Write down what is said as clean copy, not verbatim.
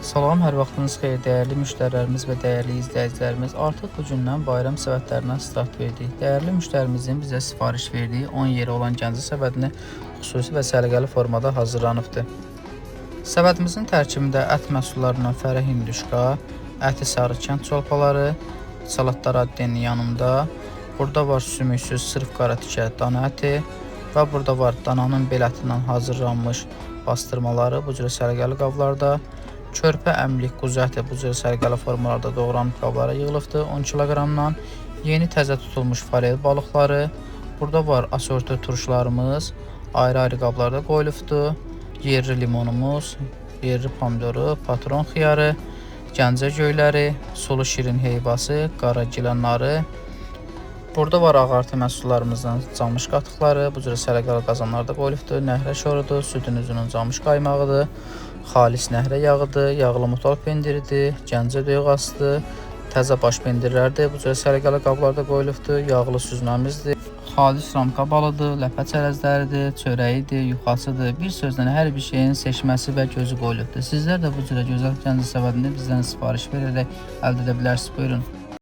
Salam, hər vaxtınız xeyir, dəyərli müştərilərimiz və dəyərli izləyicilərimiz. Artıq bu gündən bayram səbətlərindən start verdik. Dəyərli müştərimizin bizə sifariş verdiyi 10 yeri olan Gəncə səbətini xüsusi və səliqəli formada hazırlanıbdır. Səbətimizin tərkibində ət məhsullarından fərə hinduşka, əti sarı kənd çolpaları, salatlar addenin yanında, burada var sümüksüz sırf qara tikə dana əti və burada var dananın bel ətindən hazırlanmış bastırmaları bu cür səliqəli qablarda. Körpə əmlik quzu əti bu cür səliqəli formalarda doğranıb qablara yığılıbdır 10 kiloqramdan. Yeni təzə tutulmuş farel balıqları. Burada var asorti turşularımız ayrı-ayrı qablarda qoyulubdur. Yerli limonumuz, yerli pomidoru, patron xiyarı, Gəncə göyləri, sulu şirin heyvası, qara gilanları. Burada var ağartı məhsullarımızdan camış qatıqları, bu cür səliqəli qazanlarda qoyulubdur. Nəhrə şorudur, südün üzünün camış qaymağıdır, xalis nəhrə yağıdır, yağlı mutal pendiridir, Gəncə döyğasıdır, təzə baş pendirlərdir. Bu cür səliqəli qablarda qoyulubdur. Yağlı süzməmizdir, xalis ramka balıdır, ləpə çərəzləridir, çörəyidir, yuxasıdır. Bir sözlə hər bir şeyin seçməsi və gözü qoyulubdur. Sizlər də bu cürə gözəl Gəncə səbətini bizdən sifariş verərək əldə edə bilərsiniz. Buyurun.